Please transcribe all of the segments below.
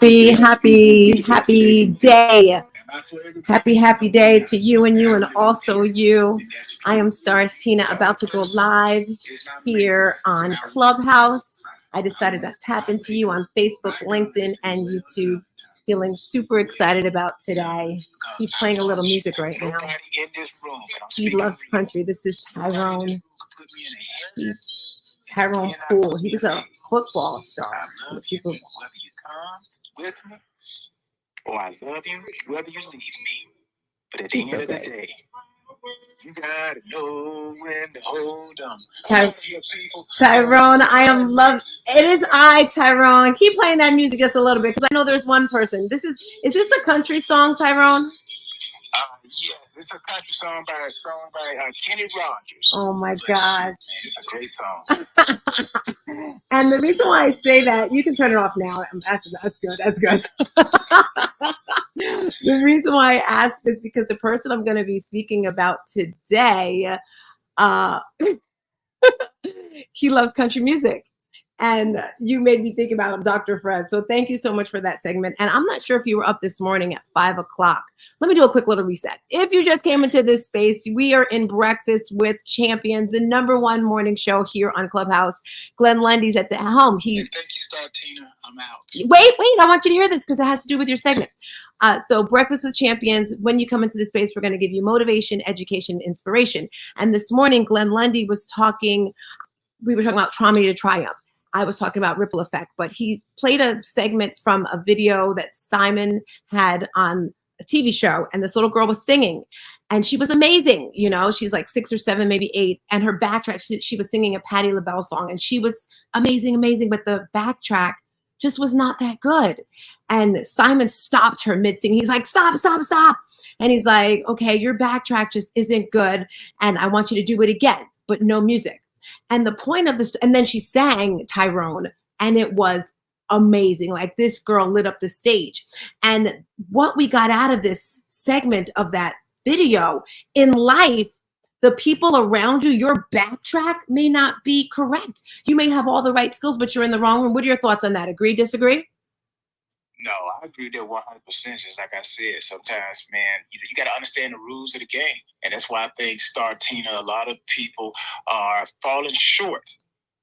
Happy day. Happy day to you and also you. I am Stars Tina, about to go live here on Clubhouse. I decided to tap into you on Facebook, LinkedIn, and YouTube. Feeling super excited about today. He's playing a little music right now. He loves country. This is Tyrone. He's Tyrone Poole. He was a football star in the Super Bowl. With me, or I love you, whether you leave me. But at the end of the day, you gotta know when to hold them. Tyrone, I am love. It is Tyrone. Keep playing that music just a little bit because I know there's one person. Is this a country song, Tyrone? Yes, it's a country song by Kenny Rogers. Oh my gosh. It's a great song. And the reason why I say that, you can turn it off now. That's good. That's good. The reason why I ask is because the person I'm going to be speaking about today, he loves country music. And you made me think about him, Dr. Fred. So thank you so much for that segment. And I'm not sure if you were up this morning at 5 o'clock. Let me do a quick little reset. If you just came into this space, we are in Breakfast with Champions, the #1 morning show here on Clubhouse. Glenn Lundy's at the helm. Thank you, Star Tina. I'm out. Wait. I want you to hear this because it has to do with your segment. So Breakfast with Champions, when you come into the space, we're going to give you motivation, education, inspiration. And this morning, Glenn Lundy was talking, we were talking about trauma to triumph. I was talking about ripple effect, but he played a segment from a video that Simon had on a TV show, and this little girl was singing, and she was amazing. You know, she's like 6 or 7, maybe 8, and her backtrack, she was singing a Patti LaBelle song, and she was amazing, but the backtrack just was not that good. And Simon stopped her mid-sing. He's like, stop. And he's like, okay, your backtrack just isn't good, and I want you to do it again, but no music. And the point of this, and then she sang Tyrone, and it was amazing. Like, this girl lit up the stage. And what we got out of this segment of that video, in life, the people around you, your backtrack may not be correct. You may have all the right skills, but you're in the wrong room. What are your thoughts on that? Agree, disagree? No, I agree there 100%. Just like I said, sometimes, man, you got to understand the rules of the game. And that's why I think, Star Tina, a lot of people are falling short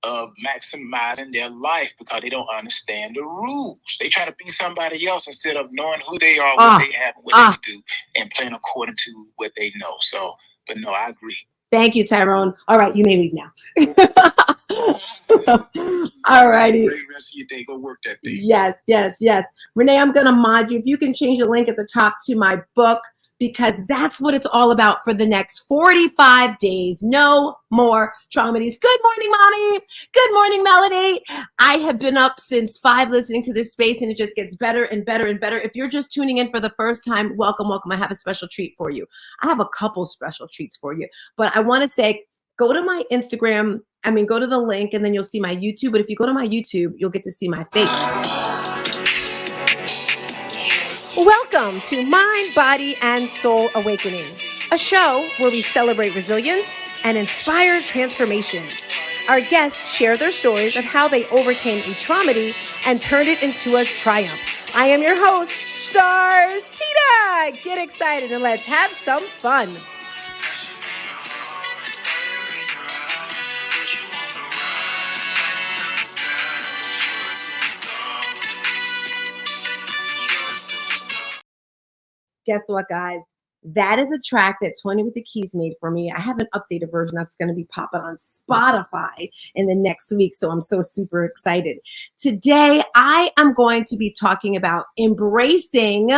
of maximizing their life because they don't understand the rules. They try to be somebody else instead of knowing who they are, what they have, what they can do, and playing according to what they know. So, but no, I agree. Thank you, Tyrone. All right, you may leave now. All righty. Great rest of your day. Go work that day. Yes. Renee, I'm going to mod you. If you can change the link at the top to my book, because that's what it's all about for the next 45 days. No more traumatides. Good morning, Mommy. Good morning, Melody. I have been up since 5 listening to this space, and it just gets better and better and better. If you're just tuning in for the first time, welcome. I have a special treat for you. I have a couple special treats for you, but I want to say, go to my Instagram. Go to the link, and then you'll see my YouTube. But if you go to my YouTube, you'll get to see my face. Welcome to Mind, Body, and Soul Awakening, a show where we celebrate resilience and inspire transformation. Our guests share their stories of how they overcame a traumedy and turned it into a triumph. I am your host, Stars Tina. Get excited and let's have some fun. Guess what, guys? That is a track that 20 with the Keys made for me. I have an updated version that's going to be popping on Spotify in the next week, so I'm so super excited. Today, I am going to be talking about embracing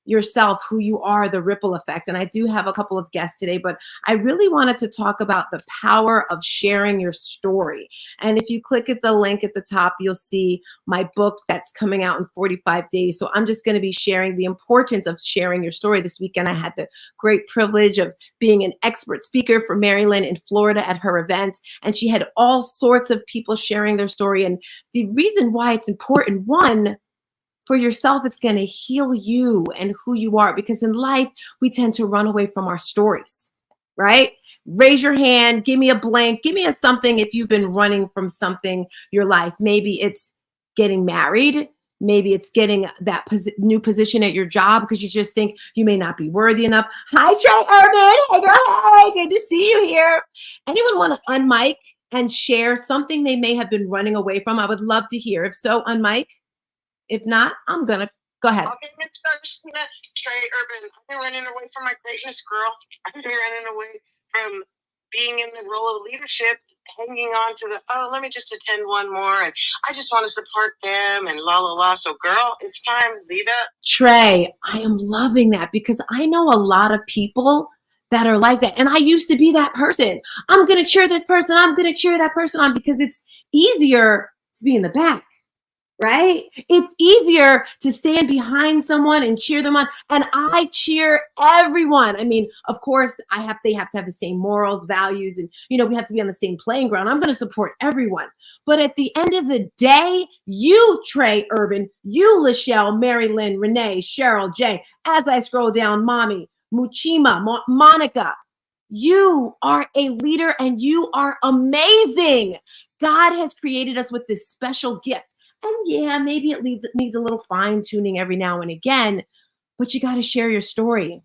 yourself, who you are, the ripple effect. And I do have a couple of guests today, but I really wanted to talk about the power of sharing your story. And if you click at the link at the top, you'll see my book that's coming out in 45 days. So I'm just going to be sharing the importance of sharing your story. This weekend, I had the great privilege of being an expert speaker for Maryland in Florida at her event. And she had all sorts of people sharing their story. And the reason why it's important, one, for yourself, it's going to heal you and who you are, because in life, we tend to run away from our stories, right? Raise your hand, give me a blank, give me a something if you've been running from something your life. Maybe it's getting married. Maybe it's getting that new position at your job because you just think you may not be worthy enough. Hi, Trey Urban. Hey, girl. Hey, good to see you here. Anyone want to unmic and share something they may have been running away from? I would love to hear. If so, unmic. If not, I'm going to go ahead. Okay, Miss Trey Urban. I've been running away from my greatness, girl. I've been running away from being in the role of leadership, hanging on to let me just attend one more, and I just want to support them, and la la la. So, girl, it's time, lead up. Trey, I am loving that because I know a lot of people that are like that. And I used to be that person. I'm going to cheer this person. I'm going to cheer that person on because it's easier to be in the back, right? It's easier to stand behind someone and cheer them on. And I cheer everyone. I mean, of course, they have to have the same morals, values, and we have to be on the same playing ground. I'm going to support everyone. But at the end of the day, you, Trey Urban, you, Lachelle, Mary Lynn, Renee, Cheryl, Jay, as I scroll down, Mommy, Muchima, Monica, you are a leader and you are amazing. God has created us with this special gift. And yeah, maybe it needs a little fine tuning every now and again, but you got to share your story.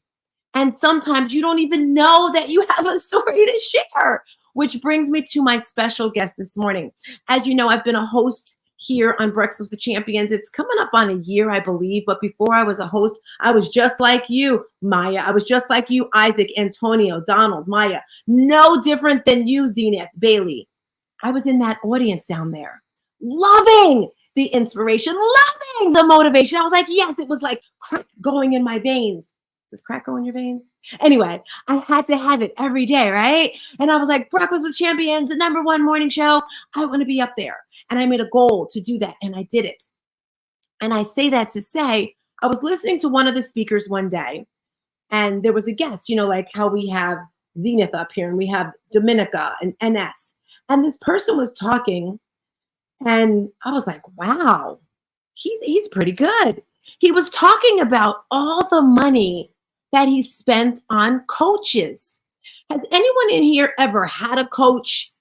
And sometimes you don't even know that you have a story to share, which brings me to my special guest this morning. As you know, I've been a host here on Breakfast with the Champions. It's coming up on a year, I believe. But before I was a host, I was just like you, Maya. I was just like you, Isaac, Antonio, Donald, Maya. No different than you, Zenith, Bailey. I was in that audience down there, loving the inspiration, loving the motivation. I was like, yes, it was like crack going in my veins. Does crack go in your veins? Anyway, I had to have it every day, right? And I was like, Breakfast with Champions, the #1 morning show. I want to be up there. And I made a goal to do that, and I did it. And I say that to say, I was listening to one of the speakers one day, and there was a guest, like how we have Zenith up here, and we have Dominica and NS. And this person was talking, and I was like, wow, he's pretty good. He was talking about all the money that he spent on coaches. Has anyone in here ever had a coach,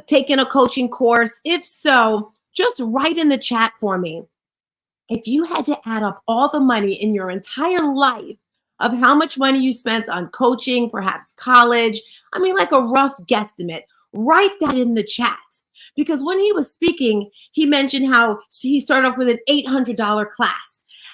taken a coaching course? If so, just write in the chat for me. If you had to add up all the money in your entire life of how much money you spent on coaching, perhaps college, I mean, like a rough guesstimate, write that in the chat. Because when he was speaking, he mentioned how he started off with an $800 class.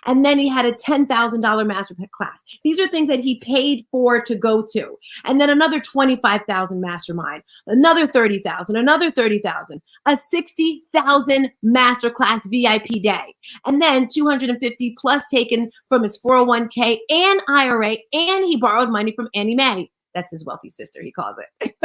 And then he had a $10,000 master class. These are things that he paid for to go to. And then another $25,000 mastermind, another $30,000, another $30,000, a $60,000 masterclass VIP day. And then 250 plus taken from his 401k and IRA. And he borrowed money from Annie Mae. That's his wealthy sister, he calls it.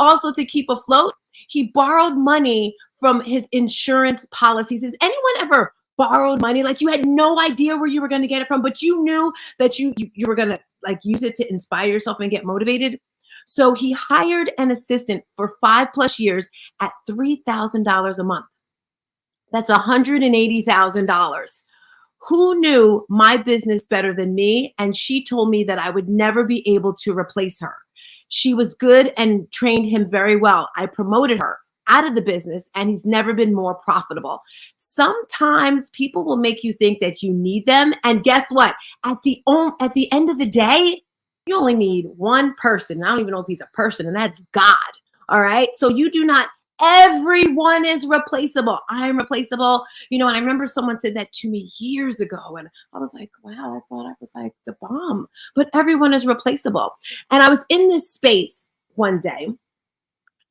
Also, to keep afloat, he borrowed money from his insurance policies. Has anyone ever borrowed money? Like you had no idea where you were going to get it from, but you knew that you were going to like use it to inspire yourself and get motivated. So he hired an assistant for 5+ years at $3,000 a month. That's $180,000. Who knew my business better than me? And she told me that I would never be able to replace her. She was good and trained him very well. I promoted her out of the business, and he's never been more profitable. Sometimes people will make you think that you need them. And guess what? At the end of the day, you only need one person. I don't even know if he's a person, and that's God. All right. So you do not, everyone is replaceable. I am replaceable. And I remember someone said that to me years ago. And I was like, wow, I thought I was like the bomb. But everyone is replaceable. And I was in this space one day,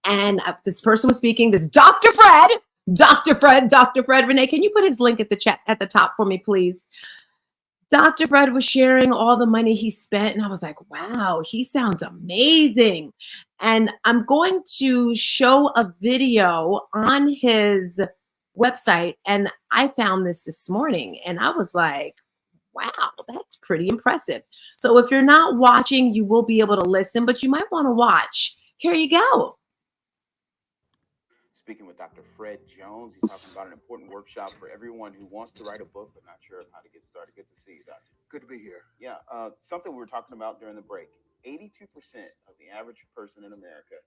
and this person was speaking, this Dr. Fred. Renee, can you put his link at the chat at the top for me, please? Dr. Fred was sharing all the money he spent, and I was like, wow, he sounds amazing. And I'm going to show a video on his website, and I found this morning, and I was like, wow, that's pretty impressive. So if you're not watching, you will be able to listen, but you might want to watch. Here you go. Speaking with Dr. Fred Jones. He's talking about an important workshop for everyone who wants to write a book but not sure how to get started. Good to see you, Doctor. Good to be here. Yeah, something we were talking about during the break. 82% of the average person in America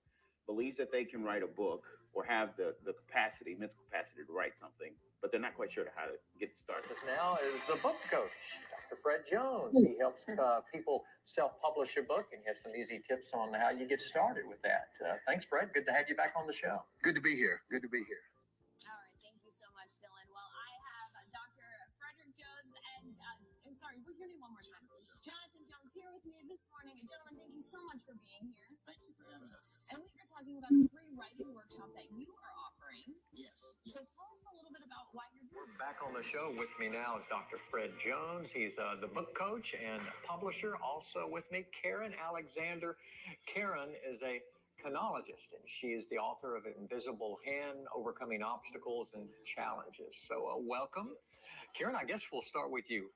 believes that they can write a book or have the capacity, mental capacity to write something, but they're not quite sure how to get started. Now is the book coach, Dr. Fred Jones. He helps people self-publish a book and has some easy tips on how you get started with that. Thanks, Fred. Good to have you back on the show. Good to be here. Good to be here. All right, thank you so much, Dylan. Well, I have Dr. Frederick Jones and, sorry, what's your name one more time? Jonathan Jones here with me this morning. And gentlemen, thank you so much for being here. Thank you for having us. And we are talking about a free writing workshop that you are offering. Yes. So tell us a little bit about why you're doing it. Back on the show with me now is Dr. Fred Jones. He's the book coach and publisher. Also with me, Karen Alexander. Karen is a kinologist, and she is the author of Invisible Hand, Overcoming Obstacles and Challenges. So welcome. Karen, I guess we'll start with you.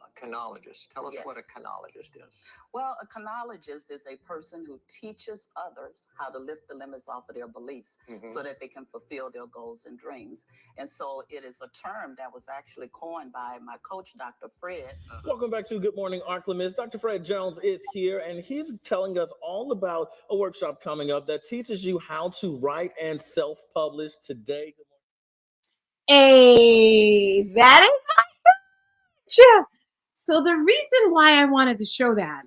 A kinologist. Tell us what a kinologist is. Well, a kinologist is a person who teaches others how to lift the limits off of their beliefs so that they can fulfill their goals and dreams. And so it is a term that was actually coined by my coach, Dr. Fred. Welcome back to Good Morning Arklamids. Dr. Fred Jones is here, and he's telling us all about a workshop coming up that teaches you how to write and self-publish today. Hey, that is my gotcha. So the reason why I wanted to show that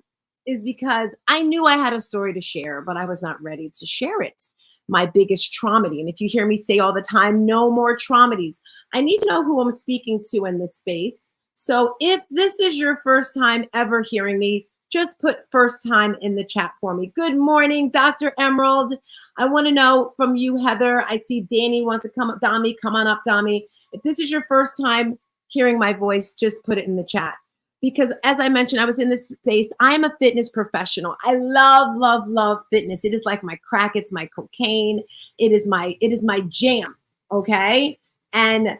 is because I knew I had a story to share, but I was not ready to share it. My biggest traumedy. And if you hear me say all the time, no more traumedies, I need to know who I'm speaking to in this space. So if this is your first time ever hearing me, just put first time in the chat for me. Good morning, Dr. Emerald. I want to know from you, Heather. I see Danny wants to come up. Dami, come on up, Dami. If this is your first time hearing my voice, just put it in the chat. Because as I mentioned, I was in this space. I am a fitness professional. I love, love, love fitness. It is like my crack. It's my cocaine. It is my jam. Okay. And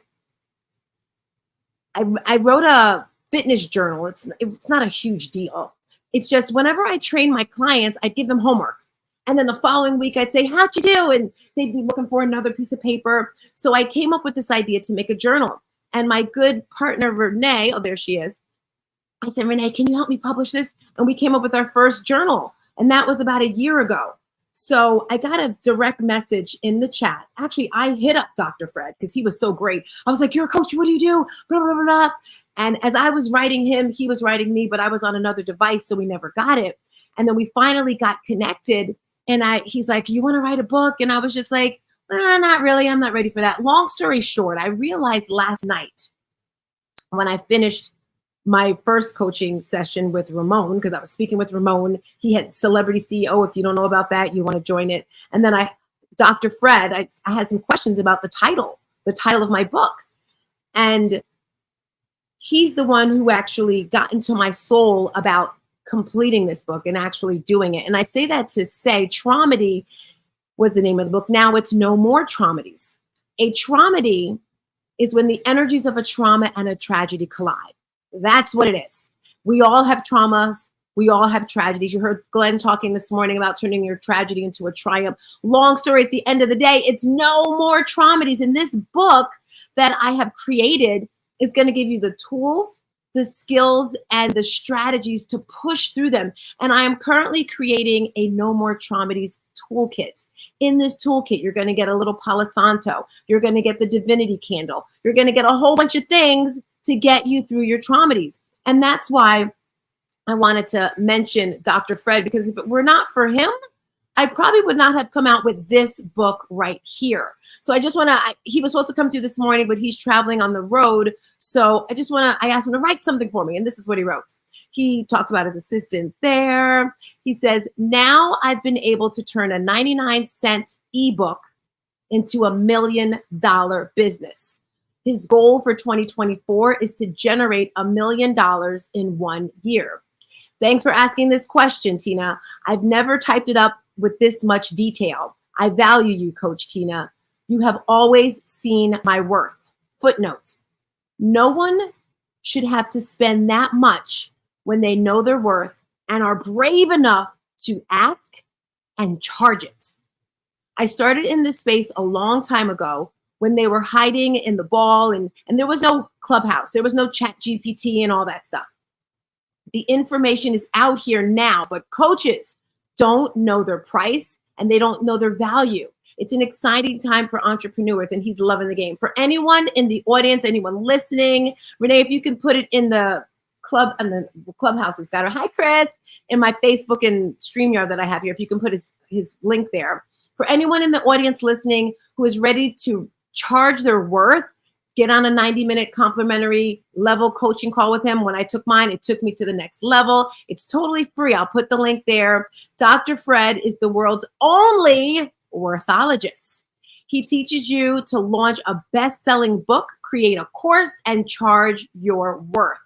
I wrote a fitness journal. It's not a huge deal. It's just whenever I train my clients, I'd give them homework. And then the following week I'd say, how'd you do? And they'd be looking for another piece of paper. So I came up with this idea to make a journal. And my good partner, Renee, oh, there she is. I said, Renee, can you help me publish this? And we came up with our first journal. And that was about a year ago. So I got a direct message in the chat. Actually, I hit up Dr. Fred because he was so great. I was like, you're a coach. What do you do? Blah, blah, blah, blah. And as I was writing him, he was writing me, but I was on another device, so we never got it. And then we finally got connected. And he's like, you want to write a book? And I was just like, not really. I'm not ready for that. Long story short, I realized last night when I finished my first coaching session with Ramon, because I was speaking with Ramon. He had Celebrity CEO. If you don't know about that, you want to join it. And then Dr. Fred, I had some questions about the title of my book. And he's the one who actually got into my soul about completing this book and actually doing it. And I say that to say traumedy was the name of the book. Now it's No More Traumedies. A traumedy is when the energies of a trauma and a tragedy collide. That's what it is. We all have traumas. We all have tragedies. You heard Glenn talking this morning about turning your tragedy into a triumph. Long story, at the end of the day, it's no more traumedies. And this book that I have created is going to give you the tools, the skills, and the strategies to push through them. And I am currently creating a No More Traumedies toolkit. In this toolkit, you're going to get a little Palo Santo. You're going to get the divinity candle. You're going to get a whole bunch of things to get you through your traumedies. And that's why I wanted to mention Dr. Fred, because if it were not for him, I probably would not have come out with this book right here. So I just want to, he was supposed to come through this morning, but he's traveling on the road. So I asked him to write something for me. And this is what he wrote. He talks about his assistant there. He says, now I've been able to turn a 99-cent ebook into $1 million business. His goal for 2024 is to generate $1 million in 1 year. Thanks for asking this question, Tina. I've never typed it up with this much detail. I value you, Coach Tina. You have always seen my worth. Footnote, no one should have to spend that much when they know their worth and are brave enough to ask and charge it. I started in this space a long time ago when they were hiding in the ball and there was no Clubhouse. There was no Chat GPT and all that stuff. The information is out here now, but coaches don't know their price and they don't know their value. It's an exciting time for entrepreneurs, and he's loving the game. For anyone in the audience, anyone listening, Renee, if you can put it in the club and the clubhouse, it's got her. Hi, Chris, in my Facebook and StreamYard that I have here. If you can put his link there. For anyone in the audience listening who is ready to charge their worth, get on a 90-minute complimentary level coaching call with him. When I took mine, it took me to the next level. It's totally free. I'll put the link there. Dr. Fred is the world's only worthologist. He teaches you to launch a best-selling book, create a course, and charge your worth.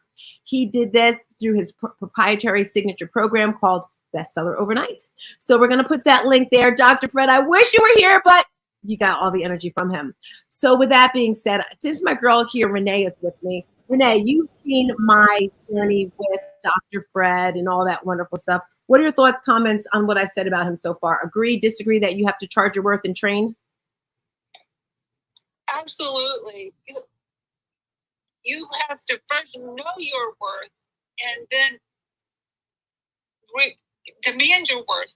He did this through his proprietary signature program called Bestseller Overnight. So we're going to put that link there. Dr. Fred, I wish you were here, but you got all the energy from him. So with that being said, since my girl here, Renee, is with me, Renee, you've seen my journey with Dr. Fred and all that wonderful stuff. What are your thoughts, comments on what I said about him so far? Agree, disagree that you have to charge your worth and train? Absolutely. You have to first know your worth and then demand your worth,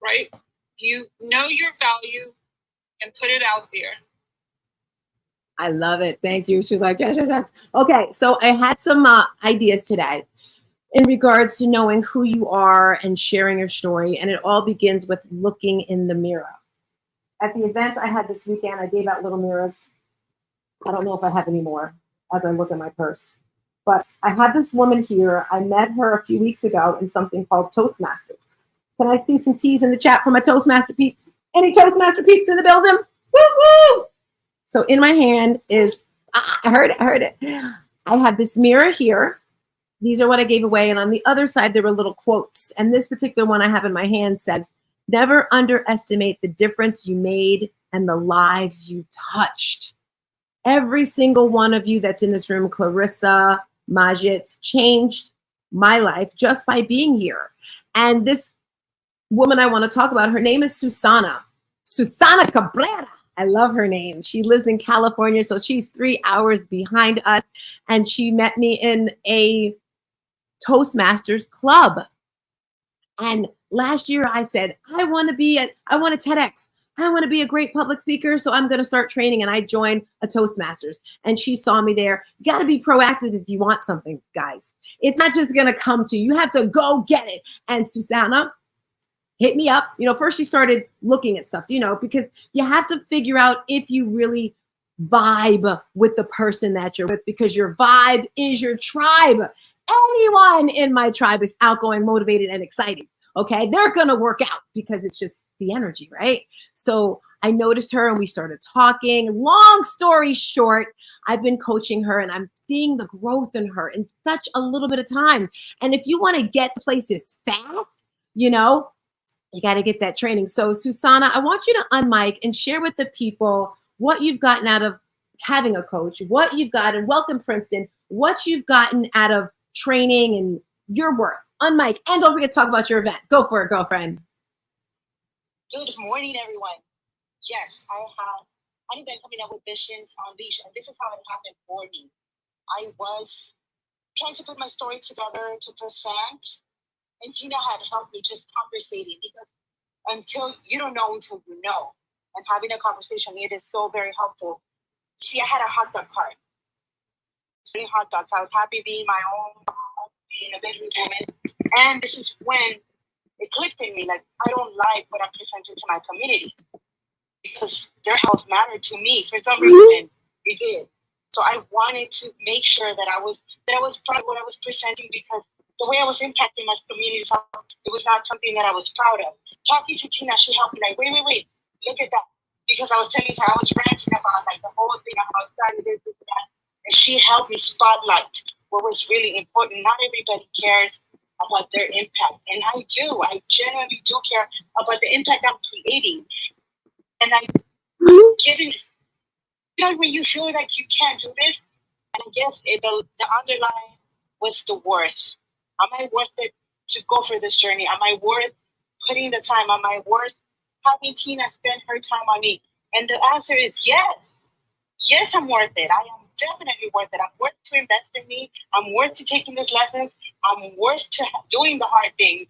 right? You know your value and put it out there. I love it. Thank you. She's like, yes, yes, yes. Okay, so I had some ideas today in regards to knowing who you are and sharing your story, and it all begins with looking in the mirror. At the event I had this weekend, I gave out little mirrors. I don't know if I have any more as I look at my purse. But I had this woman here. I met her a few weeks ago in something called Toastmasters. Can I see some T's in the chat for my Toastmaster peeps? Any Toastmaster peeps in the building? Woo woo! So in my hand is, I heard it. I have this mirror here. These are what I gave away. And on the other side, there were little quotes. And this particular one I have in my hand says, never underestimate the difference you made and the lives you touched. Every single one of you that's in this room, Clarissa, Majid, changed my life just by being here. And this woman I want to talk about, her name is Susana Cabrera. I love her name. She lives in California, so she's 3 hours behind us. And she met me in a Toastmasters club. And last year I said, I want a TEDx. I want to be a great public speaker, so I'm going to start training. And I joined a Toastmasters. And she saw me there. You got to be proactive if you want something, guys. It's not just going to come to you. You have to go get it. And Susana hit me up. First she started looking at stuff, because you have to figure out if you really vibe with the person that you're with, because your vibe is your tribe. Anyone in my tribe is outgoing, motivated, and excited. Okay, they're gonna work out because it's just the energy, right? So I noticed her and we started talking. Long story short, I've been coaching her and I'm seeing the growth in her in such a little bit of time. And if you want to get to places fast, you got to get that training. So Susana, I want you to unmic and share with the people what you've gotten out of having a coach, what you've gotten, welcome Princeton, what you've gotten out of training and your work. Unmic, and don't forget to talk about your event. Go for it, girlfriend. Good morning, everyone. Yes, I've been coming up with Visions Unleashed, and this is how it happened for me. I was trying to put my story together to present, and Gina had helped me just conversating, because until you don't know until you know, and having a conversation, it is so very helpful. See, I had a hot dog cart. Eating hot dogs. I was happy being my own, being a baby woman. And this is when it clicked in me, like, I don't like what I'm presenting to my community, because their health mattered to me for some reason. It did. So I wanted to make sure that I was proud of what I was presenting, because the way I was impacting my community, it was not something that I was proud of. Talking to Tina, she helped me, like, wait, look at that. Because I was telling her, I was ranting about like the whole thing, how excited it is, that. And she helped me spotlight what was really important. Not everybody cares about their impact. And I genuinely do care about the impact I'm creating. And I'm giving, when you feel like you can't do this, and I guess the underlying was the worth. Am I worth it to go for this journey? Am I worth putting the time? Am I worth having Tina spend her time on me? And the answer is yes. Yes, I'm worth it. I am definitely worth it. I'm worth to invest in me. I'm worth to taking these lessons. I'm worth to doing the hard things.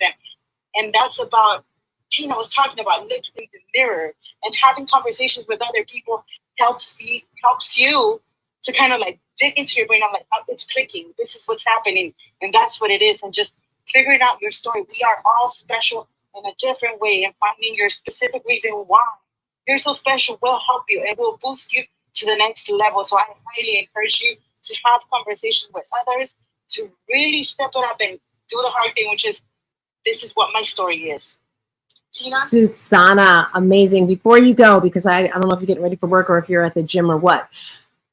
And that's about Tina was talking about, literally the mirror, and having conversations with other people helps you to kind of like dig into your brain. I'm like, oh, it's clicking. This is what's happening, and that's what it is. And just figuring out your story. We are all special in a different way, and finding your specific reason why you're so special will help you and will boost you to the next level. So I highly encourage you to have conversations with others, to really step it up and do the hard thing, which is, this is what my story is. Tina? Susanna, amazing. Before you go, because I don't know if you're getting ready for work or if you're at the gym or what,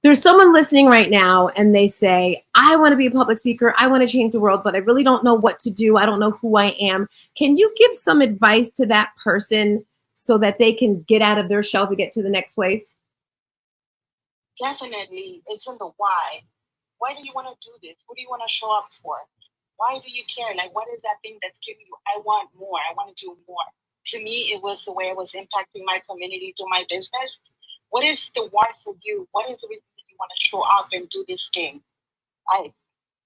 there's someone listening right now and they say, I want to be a public speaker. I want to change the world, but I really don't know what to do. I don't know who I am. Can you give some advice to that person so that they can get out of their shell to get to the next place? Definitely. It's in the why. Why do you want to do this? What do you want to show up for? Why do you care? Like, what is that thing that's giving you, I want more, I want to do more? To me, it was the way I was impacting my community through my business. What is the why for you? What is the reason that you want to show up and do this thing?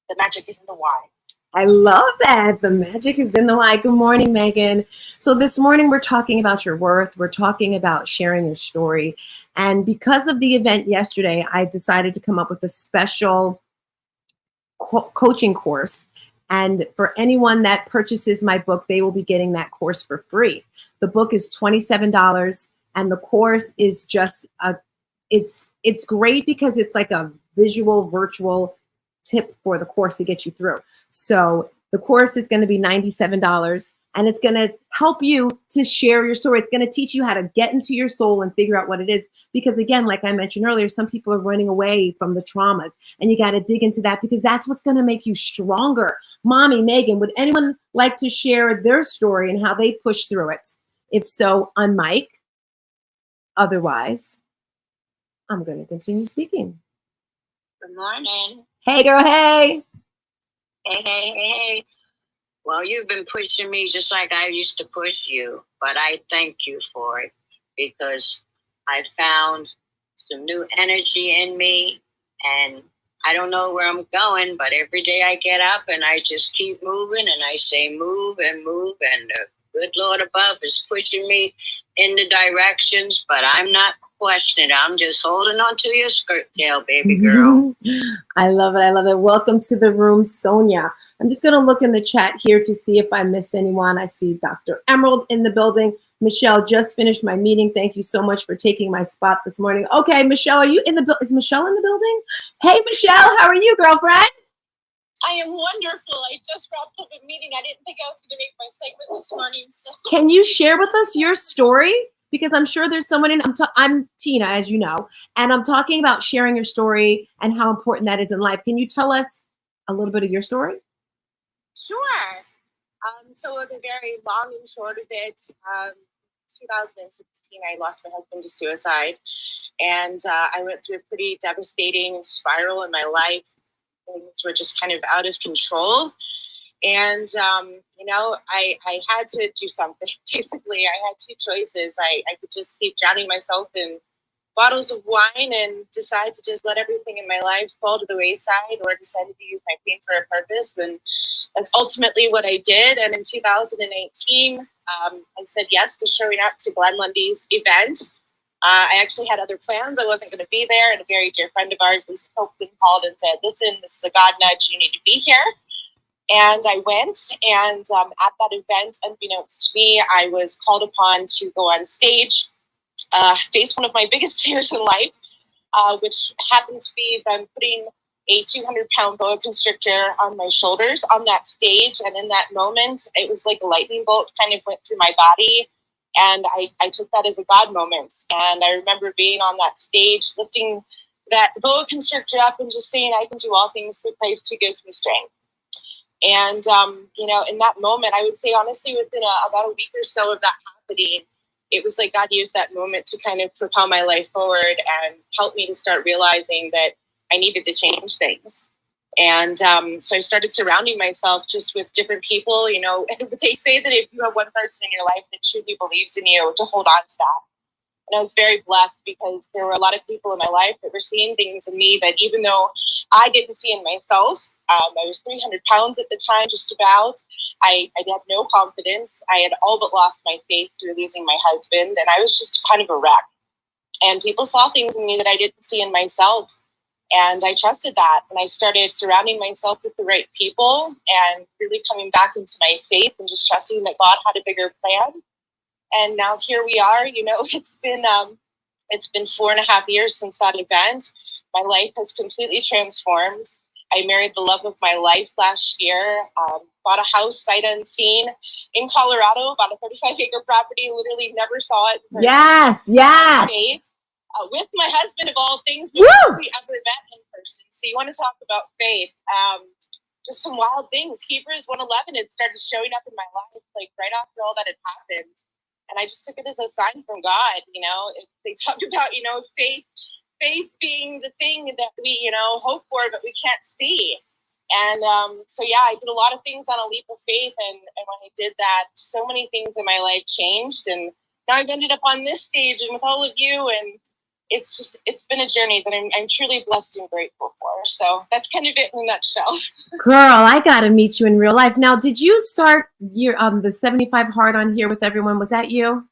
The magic is in the why. I love that. The magic is in the why. Good morning, Megan. So this morning we're talking about your worth. We're talking about sharing your story. And because of the event yesterday, I decided to come up with a special coaching course. And for anyone that purchases my book, they will be getting that course for free. The book is $27 and the course is just it's great because it's like a visual virtual tip for the course to get you through. So the course is going to be $97 and it's going to help you to share your story. It's going to teach you how to get into your soul and figure out what it is. Because again, like I mentioned earlier, some people are running away from the traumas and you got to dig into that because that's what's going to make you stronger. Mommy, Megan, would anyone like to share their story and how they push through it? If so, on mic. Otherwise, I'm going to continue speaking. Good morning. Hey, girl, hey. Hey. Well, you've been pushing me just like I used to push you, but I thank you for it because I found some new energy in me, and I don't know where I'm going, but every day I get up and I just keep moving and I say move and move, and the good Lord above is pushing me in the directions, but I'm not questioning it. I'm just holding on to your skirt tail, baby girl. I love it. I love it. Welcome to the room, Sonia. I'm just going to look in the chat here to see if I missed anyone. I see Dr. Emerald in the building. Michelle, just finished my meeting. Thank you so much for taking my spot this morning. Okay, Michelle, are you in the building? Is Michelle in the building? Hey, Michelle, how are you, girlfriend? I am wonderful. I just wrapped up a meeting. I didn't think I was going to make my segment this morning. So. Can you share with us your story? Because I'm sure there's someone in, I'm Tina, as you know, and I'm talking about sharing your story and how important that is in life. Can you tell us a little bit of your story? Sure. So the very long and short of it, 2016, I lost my husband to suicide. And I went through a pretty devastating spiral in my life. Things were just kind of out of control. And, I had to do something. Basically, I had two choices. I could just keep drowning myself in bottles of wine and decide to just let everything in my life fall to the wayside, or decided to use my pain for a purpose. And that's ultimately what I did. And in 2018, I said yes to showing up to Glenn Lundy's event. I actually had other plans. I wasn't going to be there. And a very dear friend of ours, Lisa Copeland, called and said, listen, this is a God nudge. You need to be here. And I went, and at that event, unbeknownst to me, I was called upon to go on stage, face one of my biggest fears in life, which happened to be them putting a 200-pound boa constrictor on my shoulders on that stage. And in that moment, it was like a lightning bolt kind of went through my body. And I took that as a God moment. And I remember being on that stage, lifting that boa constrictor up and just saying, I can do all things through Christ who gives me strength. And, in that moment, I would say, honestly, within about a week or so of that happening, it was like God used that moment to kind of propel my life forward and help me to start realizing that I needed to change things. And so I started surrounding myself just with different people, they say that if you have one person in your life that truly believes in you, to hold on to that. And I was very blessed because there were a lot of people in my life that were seeing things in me that even though I didn't see in myself, I was 300 pounds at the time, just about. I had no confidence. I had all but lost my faith through losing my husband, and I was just kind of a wreck. And people saw things in me that I didn't see in myself. And I trusted that. And I started surrounding myself with the right people and really coming back into my faith and just trusting that God had a bigger plan. And now here we are. You know, it's been 4.5 years since that event. My life has completely transformed. I married the love of my life last year, bought a house sight unseen in Colorado, bought a 35-acre property, literally never saw it. Yes. Faith, with my husband of all things, before we ever met in person. So you want to talk about faith. Just some wild things. Hebrews 1:11 had started showing up in my life, like right after all that had happened. And I just took it as a sign from God. You know, they talk about, you know, faith being the thing that we, you know, hope for, but we can't see. And so, yeah, I did a lot of things on a leap of faith. And when I did that, so many things in my life changed. And now I've ended up on this stage and with all of you. And it's been a journey that I'm truly blessed and grateful for. So that's kind of it in a nutshell. Girl, I got to meet you in real life. Now, did you start your the 75 hard on here with everyone? Was that you?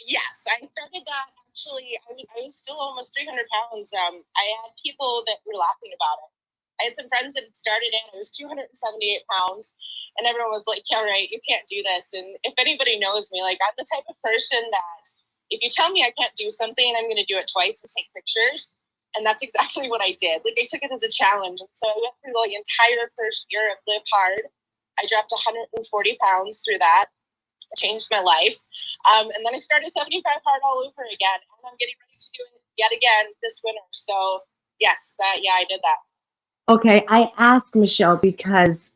Yes, I started that actually. I was still almost 300 pounds. I had people that were laughing about it. I had some friends that had started it. I was 278 pounds, and everyone was like, "Yeah, right, you can't do this." And if anybody knows me, like I'm the type of person that if you tell me I can't do something, I'm going to do it twice and take pictures. And that's exactly what I did. Like I took it as a challenge. And so I went through the entire first year of Live Hard. I dropped 140 pounds through that. It changed my life. And then I started 75 hard all over again. And I'm getting ready to do it yet again this winter. So yes, I did that. Okay, I asked Michelle because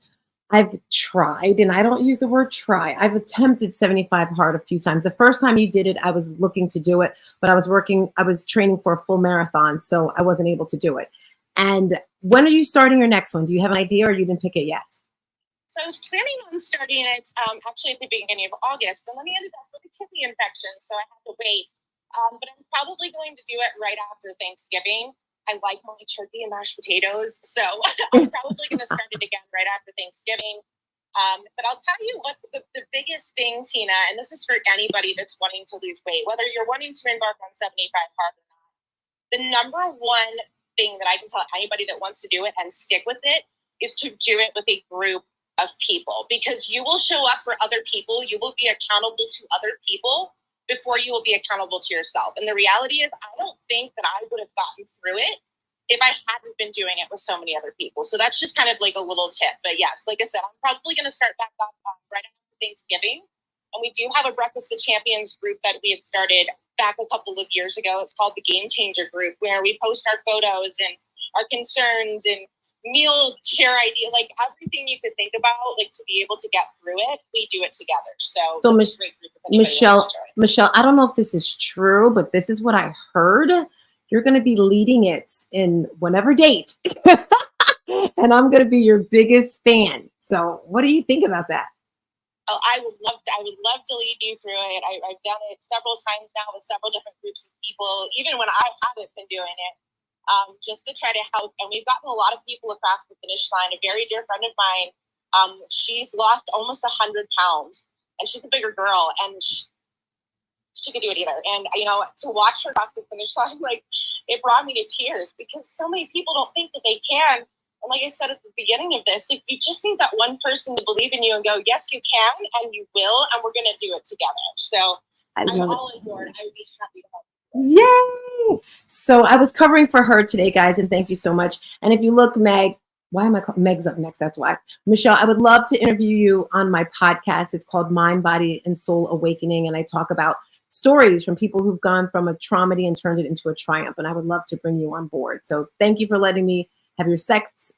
I've tried, and I don't use the word try. I've attempted 75 hard a few times. The first time you did it, I was looking to do it, but I was training for a full marathon, so I wasn't able to do it. And when are you starting your next one? Do you have an idea, or you didn't pick it yet? So I was planning on starting it actually at the beginning of August, and then I ended up with a kidney infection, so I had to wait. But I'm probably going to do it right after Thanksgiving. I like my turkey and mashed potatoes, so I'm probably going to start it again right after Thanksgiving. But I'll tell you what the biggest thing, Tina, and this is for anybody that's wanting to lose weight, whether you're wanting to embark on 75 hard or not, the number one thing that I can tell anybody that wants to do it and stick with it is to do it with a group of people, because you will show up for other people. You will be accountable to other people before you will be accountable to yourself. And the reality is, I don't think that I would have gotten through it if I hadn't been doing it with so many other people. So that's just kind of like a little tip. But yes, like I said, I'm probably going to start back up right after Thanksgiving. And we do have a Breakfast with Champions group that we had started back a couple of years ago. It's called the Game Changer Group, where we post our photos and our concerns and meal share idea, like everything you could think about, like to be able to get through it, we do it together. So that's a great group of Michelle, I don't know if this is true, but this is what I heard. You're going to be leading it in whatever date, and I'm going to be your biggest fan. So what do you think about that? Oh, I would love to lead you through it. I've done it several times now with several different groups of people, even when I haven't been doing it. Just to try to help. And we've gotten a lot of people across the finish line. A very dear friend of mine, she's lost almost 100 pounds, and she's a bigger girl, and she could do it either. And, you know, to watch her across the finish line, like, it brought me to tears, because so many people don't think that they can. And like I said at the beginning of this, like, you just need that one person to believe in you and go, yes, you can, and you will, and we're going to do it together. So I'm all on board. I would be happy to help. Yay! So I was covering for her today, guys, and thank you so much. And if you look, Meg, why am I calling Meg's up next? That's why. Michelle, I would love to interview you on my podcast. It's called Mind, Body, and Soul Awakening, and I talk about stories from people who've gone from a trauma and turned it into a triumph. And I would love to bring you on board. So thank you for letting me have your sex,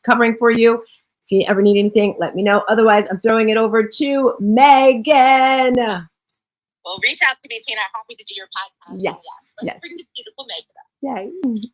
covering for you. If you ever need anything, let me know. Otherwise, I'm throwing it over to Megan. Well, reach out to me, Tina. Happy to do your podcast. Yes. Let's bring the beautiful Megan up. Yay.